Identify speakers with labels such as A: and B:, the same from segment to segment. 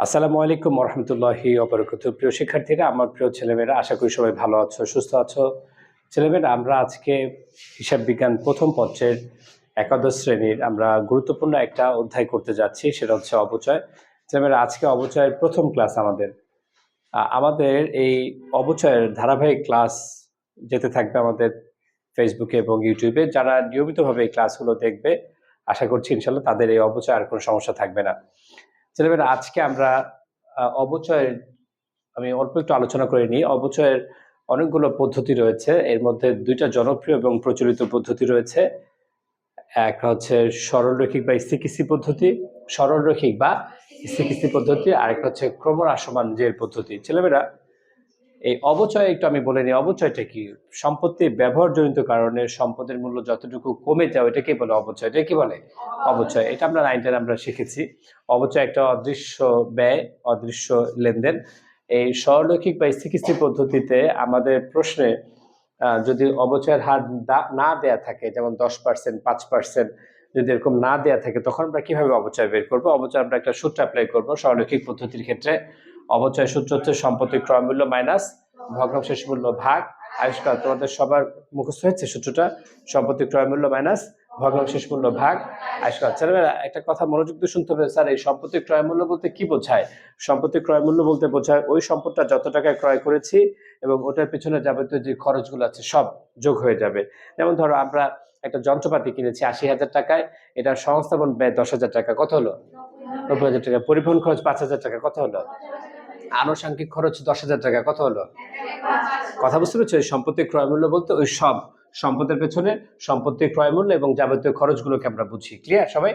A: আসসালামু আলাইকুম রহমতুল্লাহি ওবরাকাতুহু। প্রিয় শিক্ষার্থীরা, আমার প্রিয় ছেলেমেয়েরা, আশা করি সবাই ভালো আছো, সুস্থ আছো। ছেলেমেয়েরা, আমরা আজকে হিসাব বিজ্ঞান প্রথম পত্রের একাদশ শ্রেণীর আমরা গুরুত্বপূর্ণ একটা অধ্যায় করতে যাচ্ছি, সেটা হচ্ছে অবচয়। ছেলেমেয়েরা, আজকে অবচয়ের প্রথম ক্লাস আমাদের। আমাদের এই অবচয়ের ধারাবাহিক ক্লাস যেতে থাকবে আমাদের ফেসবুকে এবং ইউটিউবে। যারা নিয়মিতভাবে এই ক্লাসগুলো দেখবে, আশা করছি ইনশাল্লাহ তাদের এই অবচয় আর কোনো সমস্যা থাকবে না। ছেলেমেয়েরা, আজকে আমরা অবচয়ের আমি অল্প একটু আলোচনা করে নিই। অবচয়ের অনেকগুলো পদ্ধতি রয়েছে, এর মধ্যে দুইটা জনপ্রিয় এবং প্রচলিত পদ্ধতি রয়েছে। একটা হচ্ছে সরলরৈখিক বা স্থিতিস্থাপক পদ্ধতি, সরলরৈখিক বা স্থিতিস্থাপক পদ্ধতি, আর একটা হচ্ছে ক্রমহ্রাসমান জের পদ্ধতি। ছেলেমেয়েরা, এই অবচয় একটু আমি বলে নিই। অবচয়টা কি? সম্পত্তির ব্যবহারজনিত কারণে সম্পদের মূল্য যতটুকু কমে যায় ওইটাকে বলে অবচয়। এটা কি বলে? অবচয়। এটা আমরা 9-10 আমরা শিখেছি। অবচয় একটা অদৃশ্য ব্যয়, অদৃশ্য লেনদেন। এই সরলরৈখিক বা স্থিতিস্থাপক পদ্ধতিতে আমাদের প্রশ্নে যদি অবচয়ের হার না দেয়া থাকে, যেমন 10%, 5%, যদি এরকম না দেয়া থাকে, তখন আমরা কিভাবে অবচয় বের করবো? অবচয় আমরা একটা সূত্র অ্যাপ্লাই করবো সরলরৈখিক পদ্ধতির ক্ষেত্রে। অবচয় সূত্র হচ্ছে সম্পত্তির ক্রয় মূল্য মাইনাস ভগ্নাংশের মূল্য ভাগ আয়ুষ্কাল। তোমাদের সবার মুখস্থ হয়েছে সূত্রটা? সম্পত্তির ক্রয় মূল্য মাইনাস ভগ্নাংশের মূল্য ভাগ আয়ুষ্কাল। ছেলেমেয়েরা, একটা কথা মনোযোগ দিয়ে শুনতে হবে। স্যার, এই সম্পত্তির ক্রয় মূল্য বলতে কি বোঝায়? সম্পত্তির ক্রয় মূল্য বলতে বোঝায় ওই সম্পদটা যত টাকায় ক্রয় করেছি এবং ওটার পিছনে যাবতীয় যে খরচগুলো আছে সব যোগ হয়ে যাবে। যেমন ধরো, আমরা একটা যন্ত্রপাতি কিনেছি 80,000 টাকায়, এটার সংস্থাপন ব্যয় 10,000 টাকা, কত হলো? 90,000 টাকা। পরিবহন খরচ 5,000 টাকা, কত হলো? আনুষঙ্গিক খরচ 10,000 টাকা, কত হলো? কথা বুঝতে পেরেছো? এই সম্পত্তির ক্রয় মূল্য বলতে ওই সব সম্পদের পেছনে সম্পত্তির ক্রয় মূল্য এবং যাবতীয় খরচগুলোকে আমরা বুঝি। ক্লিয়ার সবাই?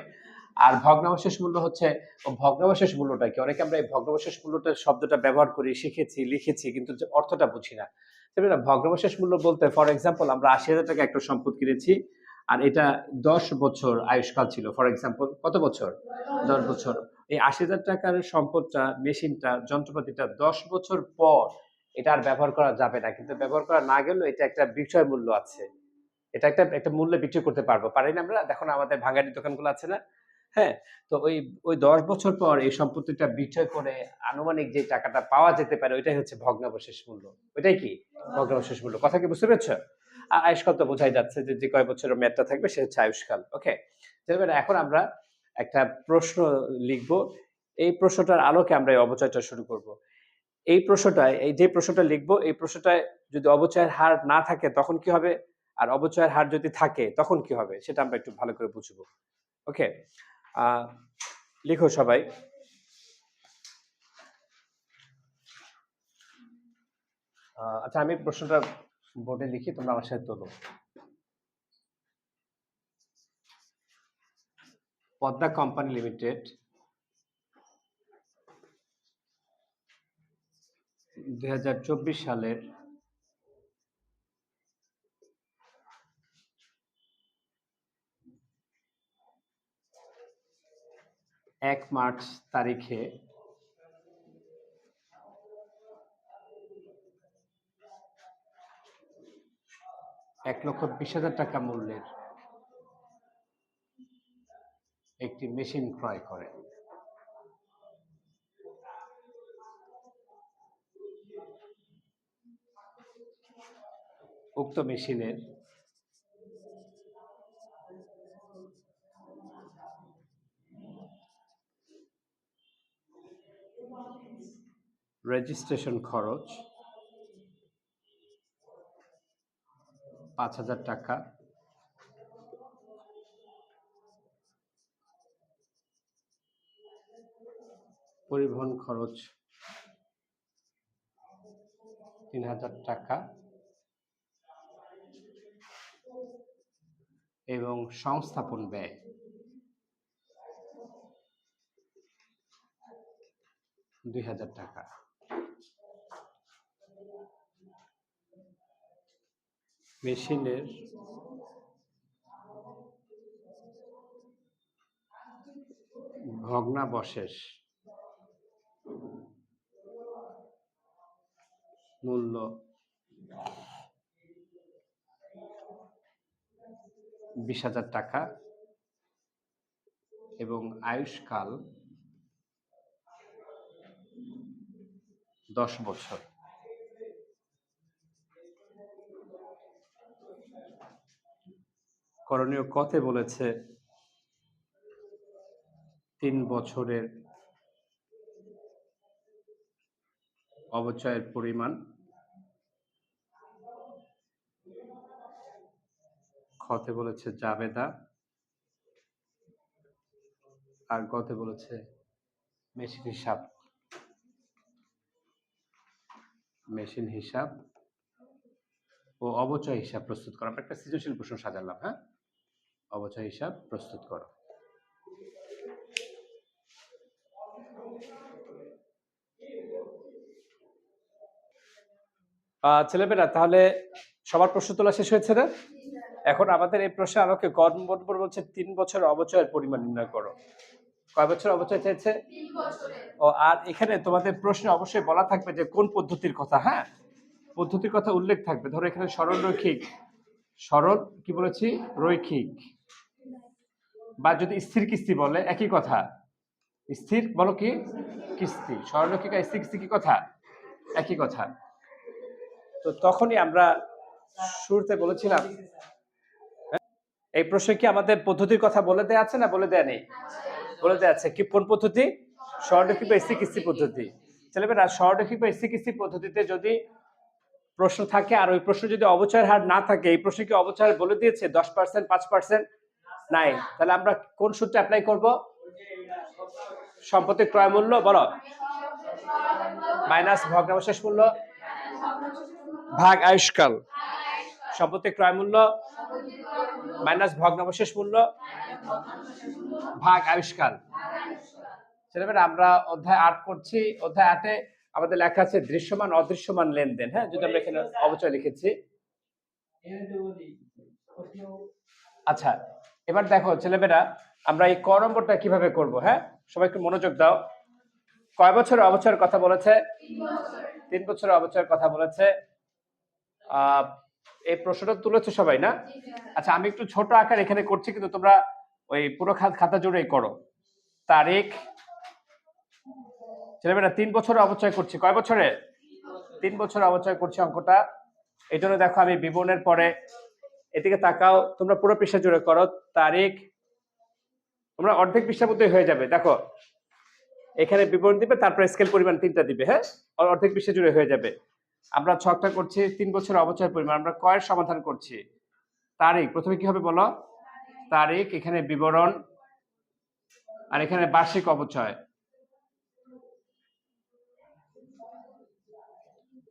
A: আর ভগ্নাবশেষ মূল্য হচ্ছে, ভগ্নাবশেষ মূল্যটা কি? অনেকে আমরা এই ভগ্নাবশেষ মূল্যটা শব্দটা ব্যবহার করি, শিখেছি, লিখেছি, কিন্তু অর্থটা বুঝি না। ভগ্নাবশেষ মূল্য বলতে, ফর এক্সাম্পল, আমরা 80,000 টাকা একটা সম্পদ কিনেছি আর এটা 10 বছর আয়ুষ্কাল ছিল। ফর এক্সাম্পল, কত বছর? 10 বছর। এই 80,000 টাকার সম্পদটা, মেশিনটা, যন্ত্রপাতিটা 10 বছর পর এটা আর ব্যবহার করা যাবে না, কিন্তু ব্যবহার করা না গেলেও এটা একটা বিক্রয় মূল্য আছে। এটা একটা একটা মূল্যে বিক্রি করতে পারবো, পারি না আমরা? দেখো না, আমাদের ভাঙাড়ি দোকানগুলো আছে না? হ্যাঁ। তো ওই ওই 10 বছর পর এই সম্পত্তিটা বিক্রয় করে আনুমানিক যে টাকাটা পাওয়া যেতে পারে ওইটাই হচ্ছে ভগ্নাবশেষ মূল্য। ওইটাই কি? ভগ্নাবশেষ মূল্য। কথা কি বুঝতে পেরেছো? আয়ুষ্কাল তো বোঝাই যাচ্ছে যে যে কয় বছরের মেয়াদটা থাকবে সে হচ্ছে আয়ুষ্কাল। ওকে। এখন আমরা একটা প্রশ্ন লিখব। এই প্রশ্নটার আলোকে আমরা এই অবচয়টা শুরু করব। এই প্রশ্নটায়, এই যে প্রশ্নটা লিখবো, এই প্রশ্নটায় যদি অবচয়ের হার না থাকে তখন কি হবে? আর অবচয়ের হার যদি থাকে তখন কি হবে? সেটা আমরা একটু ভালো করে বুঝবো। ওকে। লিখো সবাই। আচ্ছা, আমি প্রশ্নটা বোর্ডে লিখি, তোমরা আমার সাথে তোলো। পদ্মা কোম্পানি লিমিটেড 2024 সালের 1 মার্চ তারিখে $1,20,000 মূল্যের একটি মেশিন ক্রয় করে। উক্ত মেশিনের রেজিস্ট্রেশন খরচ 5,000 টাকা, পরিবহন খরচ 3,000 টাকা এবং সংস্থাপন ব্যয় 2,000 টাকা। মেশিনের ভগ্নাবশেষ মূল্য 20,000 টাকা এবং আয়ুষ্কাল 10 বছর। করণীয় কতে বলেছে 3 বছরের অবচয়ের পরিমাণ, খতে বলেছে জাবেদা, আর গতে বলেছে মেশিন হিসাব ও অবচয় হিসাব প্রস্তুত করো। আমরা একটা সৃজনশীল প্রশ্ন সাজালাম। হ্যাঁ, অবচয় হিসাব প্রস্তুত করো। ছেলেমেয়েরা তাহলে সবার প্রশ্ন তোলা শেষ হয়েছে না? এখন আমাদের এই প্রশ্নের আলোকে গ নম্বর বলছে 3 বছর অবচয়ের পরিমাণ নির্ণয় করো। কয় বছর অবচয় চাইছে? 3 বছরে। ও আর এখানে তোমাদের প্রশ্নে অবশ্যই বলা থাকবে যে কোন পদ্ধতির কথা। হ্যাঁ, পদ্ধতির কথা উল্লেখ থাকবে। ধরো এখানে সরল রৈখিক, সরল কি বলেছি রৈখিক, বা যদি স্থির কিস্তি বলে একই কথা। স্থির বলো কি কিস্তি, সরল রৈখিক আর স্থির কিস্তি কি কথা? একই কথা। তো তখনই আমরা শুরুতে বলেছিলাম এই প্রশ্নে কি আমাদের পদ্ধতির কথা বলে দেয়া আছে না বলে দেয়া নেই? বলে দেয়া আছে। কি কোন পদ্ধতি? সরলরৈখিক বা স্থির কিস্তি পদ্ধতি। ছেলেমেয়েরা সরলরৈখিক বা স্থির কিস্তি পদ্ধতিতে যদি প্রশ্ন থাকে আর ওই প্রশ্ন যদি অবচয়ের হার না থাকে, এই প্রশ্নে কি অবচয় বলে দিয়েছে 10%, 5%? নাই। তাহলে আমরা কোন সূত্র অ্যাপ্লাই করব? সম্পত্তির ক্রয় মূল্য বলো মাইনাস ভগ্নাবশেষ মূল্য ভাগ আয়ুষ্কাল। সম্পত্তির ক্রয় মূল্য মাইনাস ভগ্নাবশেষ মূল্য ভাগ আয়ুষ্কাল। ছেলেমেয়েরা আমরা অধ্যায় 8 করছি। অধ্যায় 8 এ আমাদের লেখা আছে দৃশ্যমান অদৃশ্যমান লেনদেন। হ্যাঁ, যদি আমরা এখানে অবচয় লিখেছি। আচ্ছা, এবার দেখো ছেলেমেয়েরা আমরা এই ক নম্বরটা কিভাবে করব। হ্যাঁ, সবাই একটু মনোযোগ দাও। কয় বছরের অবচয়ের কথা বলেছে? 3 বছরের অবচয়ের কথা বলেছে। এই প্রশ্নটা তুলেছো সবাই না? আচ্ছা, আমি একটু ছোট আকার এখানে করছি, কিন্তু তোমরা ওই পুরো খাতা জুড়েই করো। তারিখ, ছেলেমেয়েরা 3 বছরের অবচয় করছি। কয় বছরে? 3 বছরের অবচয় করছি অঙ্কটা। এই জন্য দেখো আমি বিবরণের পরে এদিকে তাকাও, তোমরা পুরো পৃষ্ঠা জুড়ে করো। তারিখ, তোমরা অর্ধেক পৃষ্ঠার মধ্যে হয়ে যাবে। দেখো এখানে বিবরণ দিবে, তারপর স্কেল পরিমাণ 3টা দিবে। হ্যাঁ, অর্ধেক পৃষ্ঠা জুড়ে হয়ে যাবে। আমরা ছকটা করছি 3 বছরের অবচয় পরিমাণ। আমরা কয়ের সমাধান করছি। তারিখ, প্রথমে কি হবে বলো? তারিখ, এখানে বিবরণ, আর এখানে বার্ষিক অবচয়।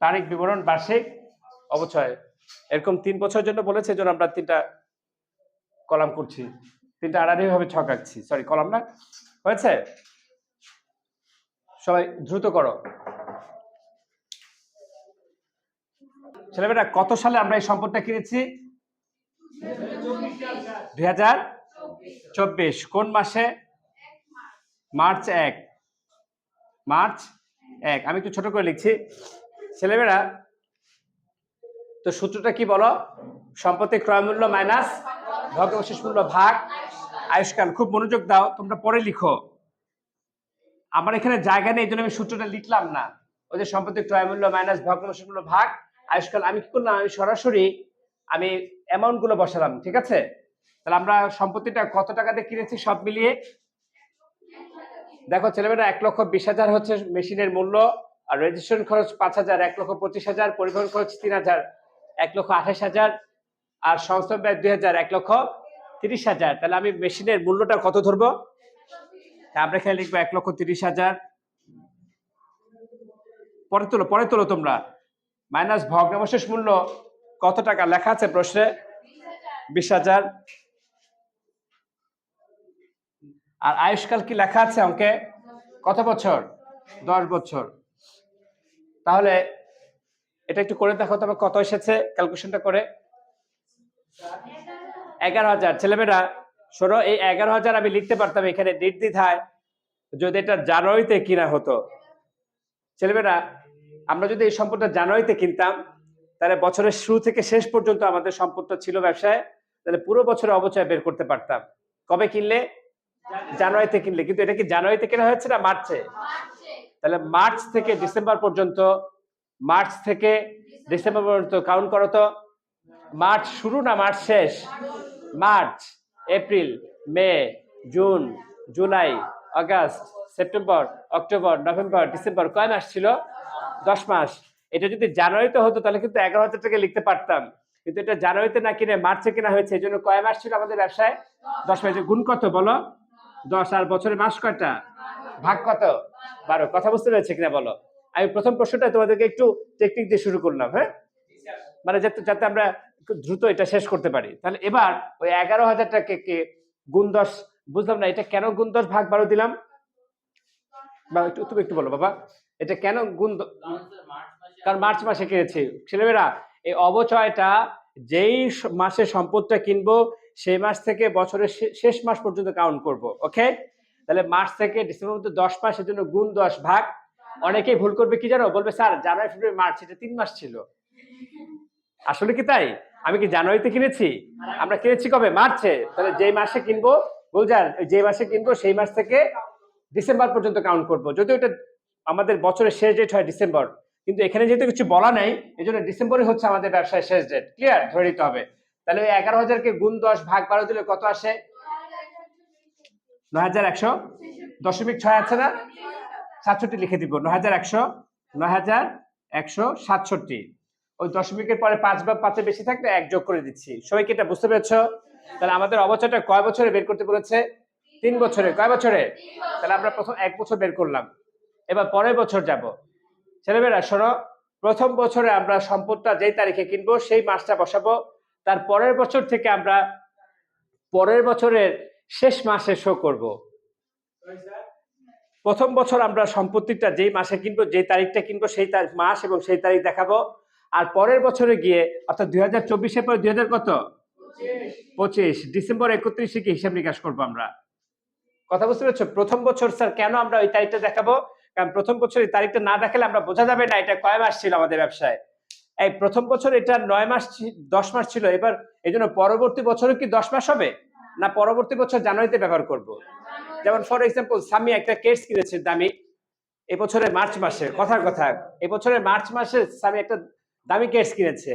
A: তারিখ, বিবরণ, বার্ষিক অবচয়। এরকম 3 বছরের জন্য বলেছে, এজন্য আমরা 3টা কলাম করছি। 3টা আড়াআড়ি ভাবে ছক আঁকছি। সরি, কলাম না। হয়েছে? সবাই দ্রুত করো। ছেলেমেয়েরা কত সালে আমরা এই সম্পদটা কিনেছি? 2024। কোন মাসে? মার্চ 1। মার্চ 1। আমি একটু ছোট করে লিখছি। ছেলেমেয়েরা তো সূত্রটা কি বলো? সম্পত্তির ক্রয় মূল্য মাইনাস ভগ্নাবশেষ মূল্য ভাগ আয়ুষ্কাল। খুব মনোযোগ দাও, তোমরা পরে লিখো। আমার এখানে জায়গা নেই, এই জন্য আমি সূত্রটা লিখলাম না। ওই যে সম্পত্তির ক্রয় মূল্য মাইনাস ভগ্নাবশেষ মূল্য ভাগ আয়ুষ্কাল, আমি কি করলাম? আমি সরাসরি অ্যামাউন্ট গুলো বসালাম। ঠিক আছে, তাহলে আমরা সম্পত্তিটা কত টাকাতে কিনেছি সব মিলিয়ে? দেখো ছেলেমেয়েরা 1,20,000 হচ্ছে মেশিনের মূল্য, আর রেজিস্ট্রেশন খরচ 5,000, 1,25,000, পরিবহন খরচ 3,000, 1,28,000, আর সংস্থান ব্যয় 2,000, 1,30,000। তাহলে আমি মেশিনের মূল্যটা কত ধরবো? আমরা এখানে লিখবো 1,30,000। পরে তোলো তোমরা। মাইনাস ভগ্নাবশেষ মূল্য কত টাকা লেখা আছে প্রশ্নে? 20,000। আর আয়ুষ্কাল কি লেখা আছে অঙ্কে? কত বছর? 10 বছর। তাহলে এটা একটু করে দেখো তবে কত এসেছে, ক্যালকুলেশনটা করে। 11,000। ছেলেমেয়েরা শোনো, এই 11,000 আমি লিখতে পারতাম এখানে নির্দ্বিধায় যদি এটা জানুয়ারিতে কিনা হতো। ছেলেমেয়েরা আমরা যদি এই সম্পদটা জানুয়ারিতে কিনতাম, তাহলে বছরের শুরু থেকে শেষ পর্যন্ত আমাদের সম্পদটা ছিল ব্যবসায়, তাহলে পুরো বছরে অবচয় বের করতে পারতাম। কবে কিনলে? জানুয়ারিতে কিনলে। কিন্তু এটা কি জানুয়ারিতে কেনা হয়েছে না মার্চে? তাহলে মার্চ থেকে ডিসেম্বর পর্যন্ত কাউন্ট করো তো। মার্চ শুরু না মার্চ শেষ? March, April, May, June, July, August, September, October, November, December, কয় মাস ছিল? 10 মাস। এটা যদি জানুয়ারিতে হতো তাহলে কিন্তু 11,000 টাকা লিখতে পারতাম, কিন্তু এটা জানুয়ারিতে না কিনে মার্চে কেনা হয়েছে, এই জন্য কয় মাস ছিল আমাদের ব্যবসায়? 10 মাস। গুণ কত বলো? 10। আর বছরে মাস কয়টা? ভাগ কত? 12। কথা বুঝতে পেরেছে কিনা বলো? আমি প্রথম প্রশ্নটা তোমাদেরকে একটু টেকনিক দিয়ে শুরু করলাম, হ্যাঁ, মানে যাতে আমরা দ্রুত এটা শেষ করতে পারি। তাহলে এবার ওই 11,000 টাকাকে গুণ 10, বুঝলাম না এটা কেন গুণ 10 ভাগ 12 দিলাম, বা তুমি একটু বলো বাবা, এটা কেন গুণ? কারণ মার্চ মাসে কিনেছি। ছেলেমেয়েরা, এই অবচয়টা যেই মাসে সম্পদটা কিনবো সেই মাস থেকে বছরের শেষ মাস পর্যন্ত কাউন্ট করব। ওকে, তাহলে মার্চ থেকে ডিসেম্বর পর্যন্ত 10 মাস, এর জন্য গুণ 10 ভাগ। অনেকেই ভুল করবে কি জানো, বলবে স্যার জানুয়ারি ফেব্রুয়ারি মার্চ এটা 3 মাস ছিল। আসলে কি তাই? আমি কি জানুয়ারিতে কিনেছি? আমরা কিনেছি কবে? মার্চে। তাহলে যেই মাসে কিনবো, বুঝলেন, যে মাসে কিনবো সেই মাস থেকে ডিসেম্বর পর্যন্ত কাউন্ট করব। যদিও এটা আমাদের বছরের শেষ ডেট হয় ডিসেম্বর, কিন্তু এখানে যেহেতু কিছু বলা নাই, এই জন্য ডিসেম্বরই হচ্ছে আমাদের ব্যবসায় শেষ ডেট। ক্লিয়ার? ধরে নিতে হবে। তাহলে ওই 11,000 কে গুণ 10 ভাগ 12 দিলে কত আসে? 9,100.6 আছে না? 67 লিখে দিব। 9,167। ওই দশমিকের পরে 5 বা 5-এর বেশি থাকলে 1 যোগ করে দিচ্ছি। সবাই কি এটা বুঝতে পেরেছো? তাহলে আমাদের অবচয়টা কয় বছরে বের করতে বলেছে? 3 বছরে। কয় বছরে? তাহলে আমরা প্রথম 1 বছর বের করলাম। এবার পরের বছর যাব। ছেলেমেয়েরা শোনো, প্রথম বছরে আমরা সম্পদটা যেই তারিখে কিনবো সেই মাসটা বসাবো। তার পরের বছর থেকে আমরা পরের বছরের শেষ মাসে শো করব। প্রথম বছর আমরা সম্পত্তিটা যেই মাসে কিনবো, যেই তারিখটা কিনবো সেই মাস এবং সেই তারিখ দেখাবো। আর পরের বছরে গিয়ে অর্থাৎ 2024-এর পরে 2000 কত? 25 ডিসেম্বর 31-এ কি হিসাব নিকাশ করবো আমরা। কথা বুঝতে পেরেছো? প্রথম বছর স্যার কেন আমরা ওই তারিখটা দেখাবো? কারণ প্রথম বছর এই তারিখটা না দেখালে আমরা বোঝা যাবে না এটা কয় মাস ছিল আমাদের ব্যবসায়। এই প্রথম বছর এটা 9 মাস 10 মাস ছিল। এবার এই জন্য পরবর্তী বছরে কি 10 মাস হবে না? পরবর্তী বছর জানুয়ারিতে ব্যবহার করব। যেমন ফর এক্সাম্পল সামি একটা কেস কিনেছে দামি এবছরে মার্চ মাসে, কথার কথা এবছরে মার্চ মাসে সামি একটা দামি কেস কিনেছে।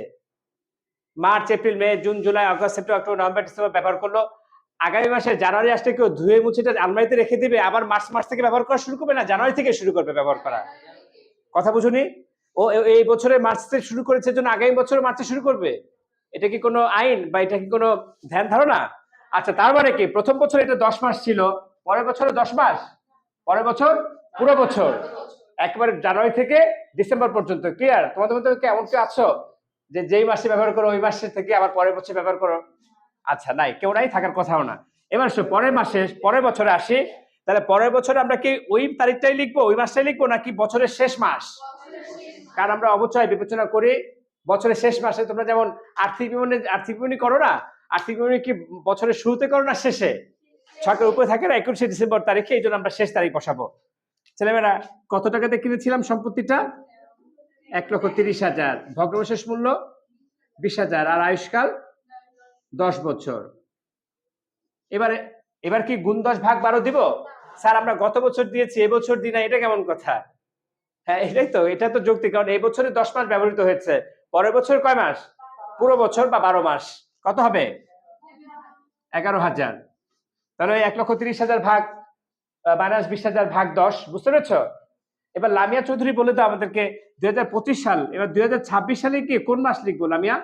A: March, April, May, June, July, August, September, October, November, December ব্যবহার করলো। আগামী মাসে জানুয়ারি আসলে কেউ ধুয়ে মুছেটা আলমারিতে রেখে দিবে, আবার মার্চ মাস থেকে ব্যবহার করা শুরু করবে না, জানুয়ারি থেকে শুরু করবে ব্যবহার করা। কথা বুঝুনি? ও এই বছরে মার্চ থেকে শুরু করেছে জন্য আগামী বছর মার্চে শুরু করবে? এটা কি কোনো আইন বা এটা কি কোনো ধ্যান ধারণা? আচ্ছা, তার মানে কি প্রথম বছর এটা 10 মাস ছিল, পরের বছরে 10 মাস, পরের বছর পুরো বছর, একবারে জানুয়ারি থেকে ডিসেম্বর পর্যন্ত। ক্লিয়ার? তোমাদের মধ্যে এমন কেউ আছো যে যেই মাসে ব্যবহার করো ওই মাসে থেকে আবার পরের বছর ব্যবহার করো? আচ্ছা, নাই, কেউ নাই, থাকার কথাও না। এবার পরের মাসে পরের বছরে আসি। তাহলে পরের বছরে আমরা কি ওই তারিখটাই লিখবো, ওই মাসটাই লিখবো, নাকি বছরের শেষ মাস? কারণ আমরা অবচয় বিবেচনা করি বছরের শেষ মাসে। তোমরা যেমন আর্থিক বিবরণী করো না, আর্থিক বিবরণী কি বছরের শুরুতে করো না শেষে? 6-এর উপরে থাকে না 21শে ডিসেম্বর তারিখে, এই জন্য আমরা শেষ তারিখ বসাবো। ছেলেমেয়েরা, কত টাকাতে কিনেছিলাম সম্পত্তিটা? 1,30,000। ভগ্নাংশের মূল্য 20,000 আর আয়ুষ্কাল 10 বছর। এবার কি গুণ 10 ভাগ 12 দিব? স্যার আমরা গত বছর দিয়েছি এবছর দিই না, এটা কেমন কথা? হ্যাঁ, এটাই তো, এটা তো যৌক্তিক। কারণ এই বছরে 10 মাস ব্যবহৃত হয়েছে, পরের বছর কয় মাস? পুরো বছর বা 12 মাস। কত হবে? 11,000। তাহলে 1,30,000 ভাগ মাইনাস 20,000 ভাগ 10। বুঝতে পেরেছ? এবার লামিয়া চৌধুরী বলে দাও আমাদেরকে 2025 সাল, এবার 2026 সালে কি কোন মাস লিখবো লামিয়া?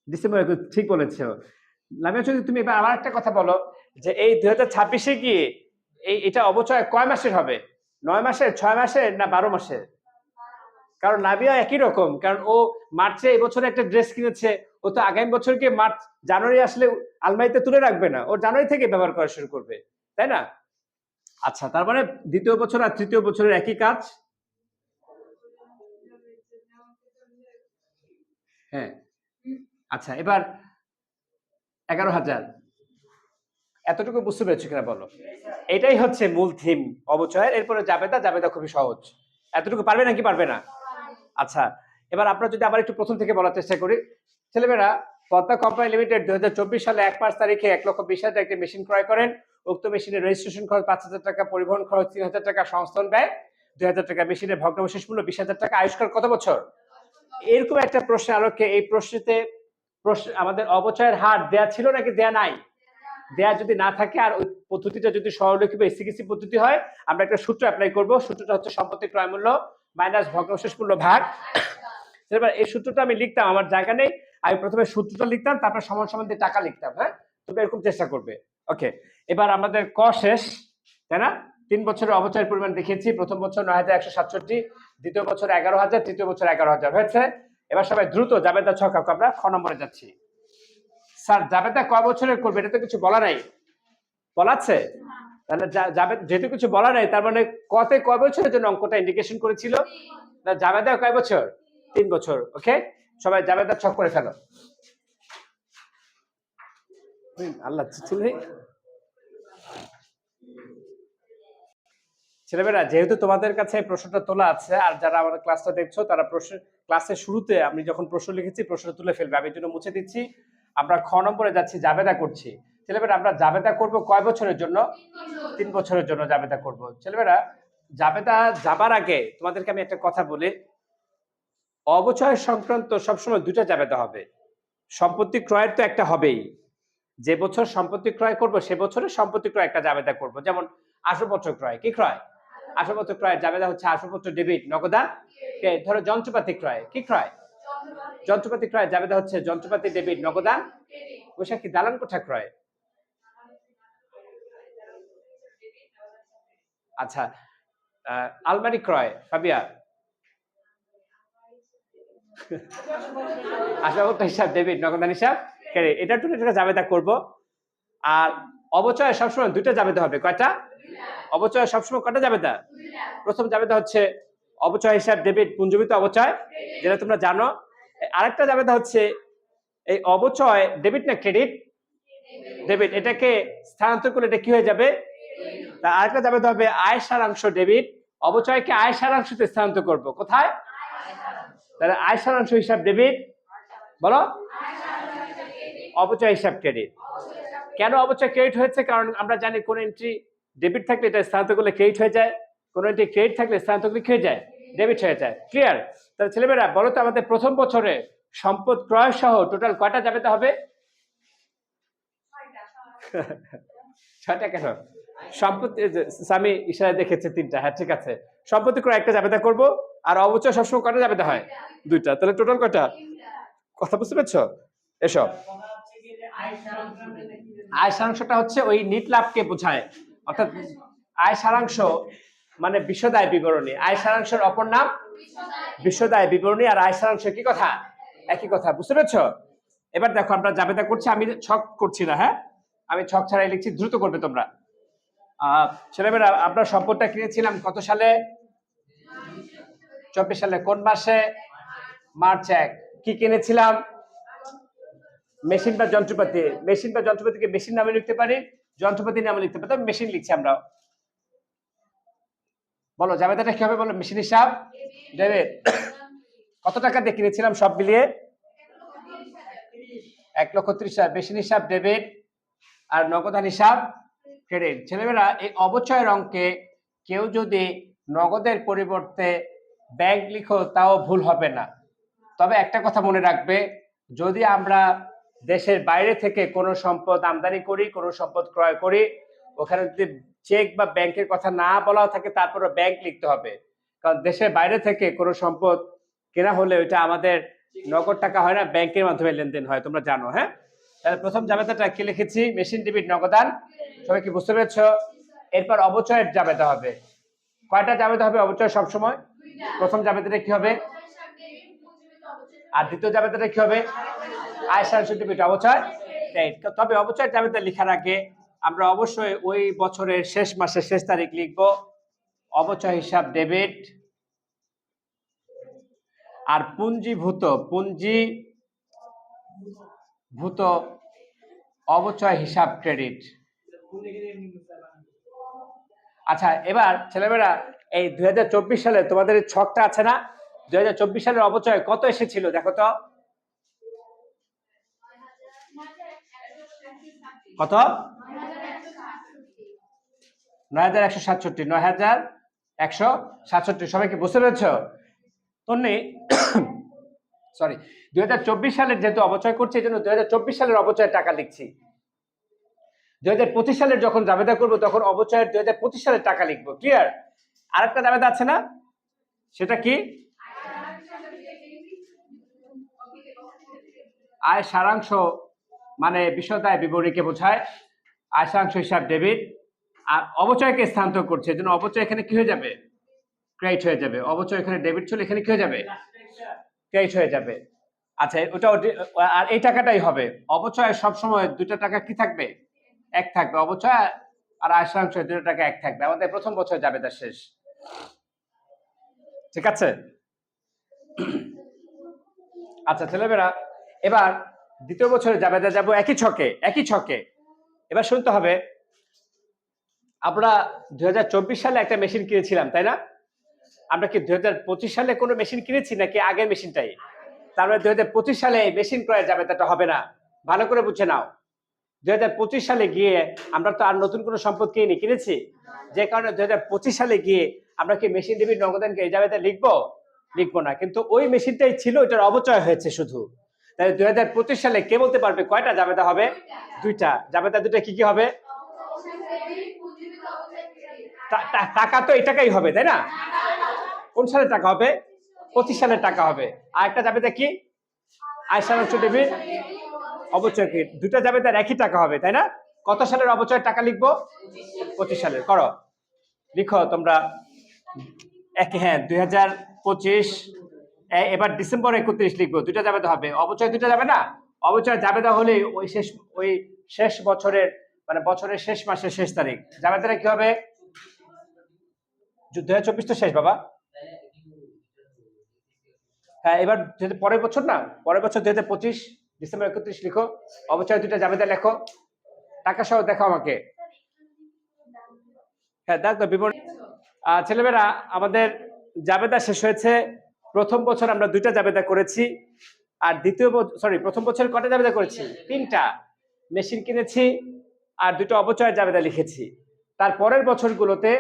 A: ডিসেম্বর। ঠিক বলেছো লামিয়া চৌধুরী। তুমি এবার আবার একটা কথা বলো যে এই 2026-এ কি এটা অবচয় কয় মাসের হবে? 9 মাসের, 6 মাসের না 12 মাসের? কারণ লামিয়া একই রকম, কারণ ও মার্চে এবছরে একটা ড্রেস কিনেছে, ও তো আগামী বছরকে মার্চ জানুয়ারি আসলে আলমারিতে তুলে রাখবে না, ও জানুয়ারি থেকে ব্যবহার করা শুরু করবে, তাই না? আচ্ছা, তার মানে দ্বিতীয় বছর আর তৃতীয় বছরের একই কাজ। হ্যাঁ, আচ্ছা, এবার 11,000 এতটুকু বুঝতে পেরেছো কিনা বলো? এটাই হচ্ছে মূল থিম অবচয়ের। এরপরে জাবেদা খুবই সহজ। এতটুকু পারবে নাকি পারবে না? আচ্ছা, এবার আপনারা যদি আবার একটু প্রথম থেকে বলার চেষ্টা করি। ছেলেমেয়েরা, পদ্মা কোম্পানি লিমিটেড 2024 সালে 1 মার্চ তারিখে 1,20,000 একটি মেশিন ক্রয় করেন উক্ত মেশিনের রেজিস্ট্রেশন খরচ 5,000 টাকা, পরিবহন খরচ 3,000 টাকা, সংস্থান ব্যয় 2,000 টাকা, মেশিনের ভগ্নাবশেষ মূল্য 20,000 টাকা, আয়ুষ্কাল কত বছর? এরকম একটা প্রশ্নের আলোকে এই প্রশ্নতে আমাদের অবচয়ের হার দেয়া ছিল নাকি দেয়া নাই? দেয়া যদি না থাকে আর ওই পদ্ধতিটা যদি সরলরৈখিক বা এসিকিসি পদ্ধতি হয়, আমরা একটা সূত্র অ্যাপ্লাই করব। সূত্রটা হচ্ছে সম্পত্তি ক্রয় মূল্য মাইনাস ভগ্নাবশেষ মূল্য ভাগ। এবার এই সূত্রটা আমি লিখতাম, আমার জায়গা নেই, আমি প্রথমে সূত্রটা লিখতাম, তারপর সমান সমান দিয়ে টাকা লিখতাম। হ্যাঁ, তোমরা এরকম চেষ্টা করবে। ওকে, এবার আমাদের ক শেষ, তাই না? 3 বছরের অবচয়ের পরিমাণ দেখিয়েছি। প্রথম বছর 9,167, দ্বিতীয় বছর 11,000, তৃতীয় বছর 11,000 হয়েছে। এবার সবাই দ্রুত জাবেদা ছক আঁকো। আমরা খ নম্বরে যাচ্ছি। স্যার জাবেদা কয় বছরের করবে? এটা তো কিছু বলা নাই, বলা আছে? তাহলে যেহেতু কিছু বলা নাই, তার মানে কতে কয় বছরের জন্য অঙ্কটা ইন্ডিকেশন করেছিল? না, জাবেদা কয় বছর? 3 বছর। ওকে, সবাই জাবেদা ছক করে ফেলো। আল্লাহ ছেলেমেয়েরা, যেহেতু তোমাদের কাছে প্রশ্নটা তোলা আছে, আর যারা আমাদের ক্লাসটা দেখছো তারা ক্লাসের শুরুতে আমি যখন প্রশ্ন লিখেছি প্রশ্ন তুলে ফেলবে, আমি এর জন্য মুছে দিচ্ছি। আমরা খ নম্বরে যাচ্ছি, জাবেদা করছি। ছেলেমেয়েরা, আমরা জাবেদা করব কয় বছরের জন্য? 3 বছরের জন্য জাবেদা করব। ছেলেমেয়েরা, জাবেদা যাবার আগে তোমাদেরকে আমি একটা কথা বলি, অবচয় সংক্রান্ত সবসময় দুটো জাবেদা হবে। সম্পত্তি ক্রয়ের তো একটা হবেই, যে বছর সম্পত্তি ক্রয় করব সে বছরে সম্পত্তি ক্রয় একটা জাবেদা করব। যেমন আসবাবপত্র ক্রয়, কি ক্রয়? আসবাবপত্র ক্রয়ের জাবেদা হচ্ছে আসবাবপত্র ডেবিট, নগদান। ধরো যন্ত্রপাতি ক্রয়, কি ক্রয়? যন্ত্রপাতি ক্রয় জাবেদা হচ্ছে যন্ত্রপাতি ডেবিট, নগদান। বৈশাখী দালান কোঠা ক্রয়, আচ্ছা। আলমারি ক্রয়, ফাবিয়া আসবাবপত্র হিসাব ডেবিট, নগদান হিসাব ক্রেডিট। এটার জন্য একটা জাবেদা করব। আর অবচয় সবসময় দুইটা জাবেদা হবে। কয়টা? অবচয় সবসময় কয়টা জাবেদা? প্রথম জাবেদা হচ্ছে অবচয় হিসাব ডেবিট, পুঞ্জীভূত অবচয়, যেটা তোমরা জানো। আরেকটা জাবেদা হচ্ছে এই অবচয় ডেবিট না ক্রেডিট? ডেবিট। এটাকে স্থানান্তর করলে এটা কি হয়ে যাবে? তা আরেকটা জাবেদা হবে আয় সারাংশ ডেবিট। অবচয়কে আয় সারাংশতে স্থানান্তর করব। কোথায়? তাহলে আয় সারাংশ হিসাব ডেবিট, বলো। অবচয় হিসাব ক্রেডিট। কেন অবচয় ক্রেডিট হয়েছে? কারণ আমরা জানি কোন এন্ট্রি ডেবিট থাকলে এটা স্থানান্তর করলে ক্রেডিট হয়ে যায়, কোন এন্ট্রি ক্রেডিট থাকলে স্থানান্তর করলে কি হয়ে যায়? ডেবিট হয়ে যায়। ক্লিয়ার? তাহলে ছেলেমেয়েরা বলো তো, আমাদের প্রথম বছরে সম্পদ ক্রয় সহ টোটাল কয়টা জাবেদা হবে? 6টা। কেন? সম্পত্তি স্বামী ইশারা দেখেছে 3টা। হ্যাঁ, ঠিক আছে। সম্পত্তি ক্রয় একটা জাবেদা করব, আর অবচয় সবসময় কয়টা জাবেদা হয়? 2টা। তাহলে টোটাল কয়টা? কথা বুঝতে পেরেছো? এসব আয় সারাংশটা হচ্ছে ওই নিট লাভকে বোঝায়, অর্থাৎ আয় সারাংশ মানে বিশদায় বিবরণী। আয় সারাংশের অপর নাম বিশদায় বিবরণী, আর আয় সারাংশ কি কথা? একই কথা। বুঝতে পেরেছো? এবার দেখো, আমরা জাবেদা করছি, আমি ছক করছি না। হ্যাঁ, আমি ছক ছাড়াই লিখছি, দ্রুত করবে তোমরা। ছেলেমেয়েরা, আমরা সম্পদটা কিনেছিলাম কত সালে? 24 সালে। কোন মাসে? মার্চ 1। কি কিনেছিলাম? মেশিন বা যন্ত্রপাতি। মেশিন বা যন্ত্রপাতিকে মেশিন নামে লিখতে পারি, যন্ত্রপাতি নামে লিখতে পারি, মেশিন লিখছি আমরা। বলো জাবেদাটা কি হবে? বলো। মেশিন হিসাব ডেবিট। কত টাকা দিয়ে কিনেছিলাম সব মিলিয়ে? 1,30,000। মেশিন হিসাব ডেবিট, আর নগদান হিসাব ক্রেডিট। ছেলেমেয়েরা, এই অবচয়ের অঙ্কে কেউ যদি নগদের পরিবর্তে ব্যাংক লিখো তাও ভুল হবে না। তবে একটা কথা মনে রাখবে, যদি আমরা দেশের বাইরে থেকে কোনো সম্পদ আমদানি করি, কোনো সম্পদ ক্রয় করি, ওখানে যদি চেক বা ব্যাংকের কথা না বলা থাকে তারপরে ব্যাংক লিখতে হবে। কারণ দেশের বাইরে থেকে কোনো সম্পদ কেনা হলে ওইটা আমাদের নগদ টাকা হয় না, ব্যাংকের মাধ্যমে লেনদেন হয়, তোমরা জানো। হ্যাঁ, তাহলে প্রথম জাবেদাটা কি লিখেছি? মেশিন ডেবিট, নগদান। সবাই কি বুঝতে পেরেছো? এরপর অবচয়ের জাবেদা হবে। কয়টা জাবেদা হবে অবচয়? সবসময় প্রথম জাবেদাটা কি হবে? আর দ্বিতীয় জাবেদাটা কি হবে? আয় সারাংশ ডেবিট, অবচয়। তবে অবচয় জাবেদা লেখার আগে আমরা অবশ্যই ওই বছরের শেষ মাসের শেষ তারিখ লিখব। অবচয় হিসাব ডেবিট, আর পুঞ্জীভূত অবচয় হিসাব ক্রেডিট। আচ্ছা, এবার ছেলেমেয়েরা, এই 2024 সালে তোমাদের ছকটা আছে না? 2024 সালের অবচয় কত এসেছিল দেখো তো? কত? 9167, 9167। সবাইকে বুঝতে পেরেছ? তন্নি সরি, 2024 সালের যেহেতু অবচয় করছি, এই জন্য 2024 সালের অবচয়ের টাকা লিখছি। 2025 সালের যখন জাবেদা করবো তখন অবচয়ের 2025 সালের টাকা লিখবো। ক্লিয়ার? আরেকটা জাবেদা আছে না, সেটা কি? আয় সারাংশ, মানে বিশদ বিবরণীকে বোঝায়। আয় সারাংশ হিসাব ডেবিট, আর অবচয়কে স্থানান্তর করছে, এজন্য অবচয় এখানে কি হয়ে যাবে? ক্রেডিট হয়ে যাবে। অবচয় এখানে ডেবিট ছিল, এখানে কি হয়ে যাবে? ক্রেডিট হয়ে যাবে। আচ্ছা, ওটা আর এই টাকাটাই হবে। অবচয় সবসময় দুটো টাকা কি থাকবে? এক থাকবে। অবচয় আর আয় সারাংশ দুটো টাকা এক থাকবে। আমাদের প্রথম বছর যাবে, তার শেষ। ঠিক আছে? আচ্ছা ছেলেমেয়েরা, এবার দ্বিতীয় বছরে জাবেদা যাব একই ছকে। এবার শুনতে হবে, আমরা 2024 সালে একটা মেশিন কিনেছিলাম, তাই না? আমরা কি 2025 সালে কোনো মেশিন কিনেছি নাকি আগের মেশিনটাই? তার মানে 2025 সালে এই মেশিন ক্রয়ের জাবেদাটা হবে না। ভালো করে বুঝে নাও। 2025 সালে গিয়ে আমরা তো আর নতুন কোনো সম্পদ কিনেছি, যে কারণে 2025 সালে গিয়ে আমরা কি মেশিন ডেবিট নগদানকে এই জাবেদা লিখবো না। কিন্তু ওই মেশিনটাই ছিল, এটার অবচয় হয়েছে শুধু। তাই 2025 সালে কে বলতে পারবে কয়টা জাবেদা হবে? দুইটা জাবেদা। দুইটা কি কি হবে? টাকা তো এটাকাই হবে, তাই না? কোন সালে টাকা হবে? 25 সালের টাকা হবে। আর একটা জাবেদা কি? আয় সারাংশ ডেবিট, অবচয় কি? দুটা জাবেদার একই টাকা হবে, তাই না? কত সালের অবচয়ের টাকা লিখবো? 25 সালের। করো, লিখো তোমরা। হ্যাঁ, 2025। এবার ডিসেম্বর 31 লিখবো। দুটা জাবেদা হবে। অবচয় দুটা যাবে না? অবচয় জাবেদা হলে ওই শেষ বছরের, মানে বছরের শেষ মাসের শেষ তারিখ। জাবেদাটা কি হবে? 2024 তো শেষ বাবা। হ্যাঁ, এবার যেহেতু পরের বছর না, পরের বছর 2025 ডিসেম্বর 31 লিখো। অবচয় দুটা জাবেদা লেখো, টাকা সহ দেখো আমাকে। হ্যাঁ, দেখো বিবরণ। ছেলেমেয়েরা, আমাদের জাবেদা শেষ হয়েছে। প্রথম বছর আমরা দুইটা জাবেদা করেছি, আর প্রথম বছর কটা জাবেদা করেছি? 3টা। মেশিন কিনেছি আর দুটো অবচয়ের জাবেদা লিখেছি। তার পরের বছরগুলোতে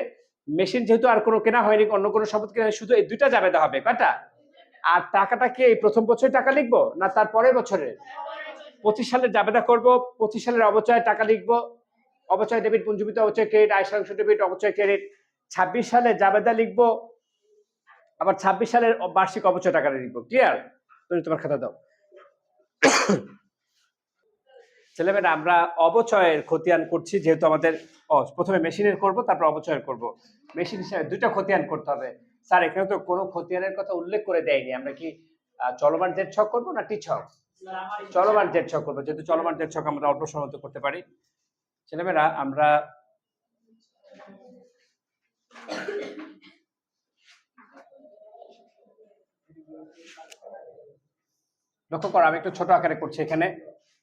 A: মেশিন যেহেতু আর কোনো কেনা হয়নি, অন্য কোনো সম্পদ কেনা, শুধু এই দুইটা জাবেদা হবে। কয়টা? আর টাকাটা কি এই প্রথম বছর টাকা লিখবো না তার পরের বছরের? 25 সালের জাবেদা করব, 25 সালের অবচয় টাকা লিখবো। অবচয় ডেবিট, পুঞ্জীভূত অবচয় ক্রেডিট, আয় সারাংশ ডেবিট, অবচয় ক্রেডিট। 26 সালে জাবেদা লিখবো, আবার 26 সালের বার্ষিক অবচয় টাকা লিখবো। ক্লিয়ার? তুমি তোমার খাতা দাও। ছেলেমেয়েরা, আমরা অবচয়ের খতিয়ান করছি, যেহেতু আমাদের প্রথমে মেশিনের করব, তারপর অবচয়ের করব। মেশিন হিসেবে দুইটা খতিয়ান করতে হবে। স্যার, এখানে তো কোনো খতিয়ানের কথা উল্লেখ করে দেয়নি। আমরা কি চলমান জেড ছক করবো না টি ছক? চলমান জেড ছক করবো, যেহেতু চলমান জেড ছক আমরা অল্প সময় করতে পারি। ছেলেমেয়েরা, আমরা লক্ষ্য করো, আমি একটু ছোট আকারে করছি। এখানে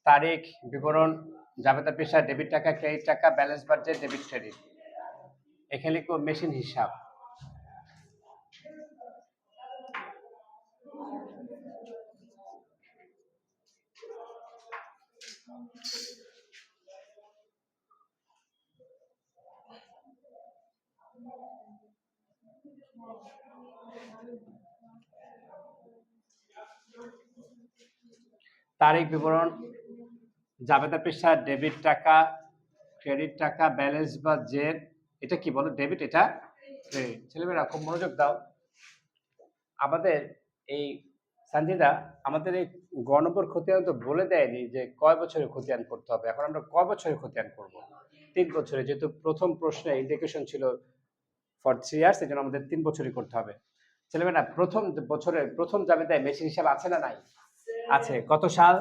A: তারিখ, বিবরণ, জাবেদা পেশা, ডেবিট টাকা, ক্রেডিট টাকা, ব্যালেন্স বাজেট, ডেবিট ক্রেডিট। এখানে লিখবো মেশিন হিসাব। তারিখ, বিবরণ, জাবেদা পেশা, ডেবিট টাকা, ক্রেডিট টাকা, ব্যালেন্স বা জেড। এটা কি বলো? ডেবিট, এটা ক্রেডিট। ছেলেমেয়েরা খুব মনোযোগ দাও। আমাদের এই সঞ্জিদা, আমাদের এই গ নম্বর খতিয়ান তো বলে দেয়নি যে কয় বছরের খতিয়ান করতে হবে। এখন আমরা কয় বছরের খতিয়ান করব? 3 বছরে, যেহেতু প্রথম প্রশ্নে ইন্ডিকেশন ছিল ফর 3 ইয়ার্স, এই জন্য আমাদের 3 বছরই করতে হবে। ছেলেমেয়েরা, প্রথম বছরের প্রথম জাবেদায় মেশিন হিসাব আছে না নাই? আছে। কত সাল?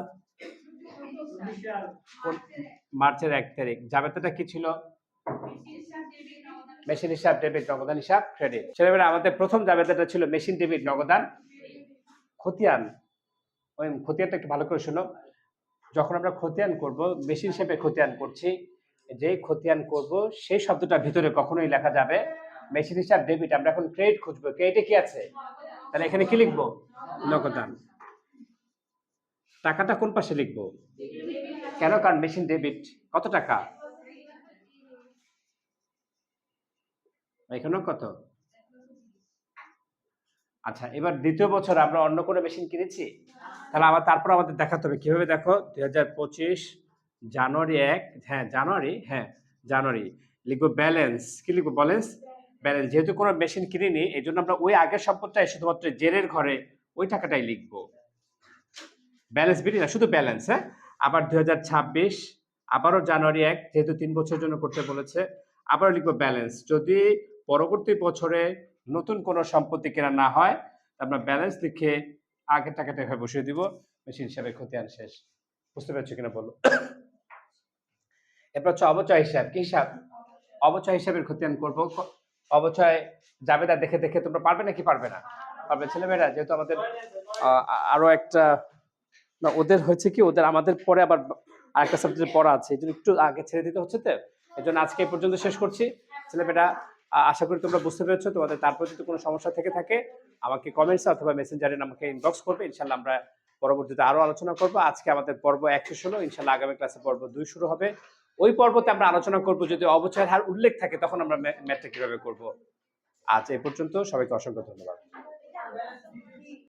A: মার্চের 1 তারিখ। জাবেদাটা কি ছিল? মেশিন হিসাব ডেবিট, নগদান হিসাব ক্রেডিট। ছেলেমেয়েরা, আমাদের প্রথম জাবেদাটা ছিল মেশিন ডেবিট নগদান খতিয়ান। ওই খতিয়ানটা একটু ভালো করে শোনো। যখন আমরা খতিয়ান করব, মেশিন হিসেবে খতিয়ান করছি, যেই খতিয়ান করব সেই শব্দটা ভিতরে কখনোই লেখা যাবে মেশিন হিসাব ডেবিট। আমরা এখন ক্রেডিট খুঁজবো। ক্রেডিটে কি আছে? তাহলে এখানে কি লিখবো? নগদান। টাকাটা কোন পাশে লিখবো? কেন? কারণ মেশিন ডেবিট। কত টাকা? এখানেও কত? আচ্ছা, এবার দ্বিতীয় বছর আমরা অন্য কোনো মেশিন কিনেছি? তাহলে তারপর আমাদের দেখাতে হবে কিভাবে। দেখো 2025 জানুয়ারি 1, হ্যাঁ জানুয়ারি, হ্যাঁ জানুয়ারি লিখবো ব্যালেন্স। কি লিখবো? ব্যালেন্স। ব্যালেন্স যেহেতু কোনো মেশিন কিনিনি এই জন্য আমরা ওই আগের সম্পদটাই শুধুমাত্র জেরের ঘরে ওই টাকাটাই লিখবো। ব্যালেন্স বিলি না, শুধু ব্যালেন্স। হ্যাঁ, আবার 2026 আবারও জানুয়ারি 1, যেহেতু 3 বছরের জন্য করতে বলেছে, আবারও লিখবো ব্যালেন্স। যদি পরবর্তী বছরে নতুন কোনো সম্পত্তি কেনা না হয় আমরা ব্যালেন্স লিখে আগের টাকাটা এভাবে বসিয়ে দিব, মেশিন হিসাবে খতিয়ান শেষ। বুঝতে পেরেছো কিনা বলো? এরপর হচ্ছে অবচয় হিসাব। কি হিসাব? অবচয় হিসাবের খতিয়ান করব। অবচয় জাবেদা দেখে দেখে তোমরা পারবে নাকি পারবে না? পারবে ছেলেমেয়েরা, যেহেতু আমাদের আরো একটা না, ওদের হয়েছে কি, ওদের আমাদের পরে আবার আরেকটা সাবজেক্ট পড়া আছে, এই জন্য একটু আগে ছেড়ে দিতে হচ্ছে। তো এই জন্য আজকে এই পর্যন্ত শেষ করছি। ছেলেমেয়েরা আশা করি তোমরা বুঝতে পেরেছো। তোমাদের তারপর যদি কোনো সমস্যা থেকে থাকে আমাকে কমেন্টস অথবা মেসেঞ্জারে আমাকে ইনবক্স করবে। ইনশাল্লাহ আমরা পরবর্তীতে আরো আলোচনা করবো। আজকে আমাদের পর্ব 1 শেষ হলো। ইনশাল্লাহ আগামী ক্লাসে পর্ব 2 শুরু হবে। ওই পর্বতে আমরা আলোচনা করবো যদি অবচয়ের হার উল্লেখ থাকে তখন আমরা ম্যাথটা কিভাবে করবো। আজ এই পর্যন্ত, সবাইকে অসংখ্য ধন্যবাদ।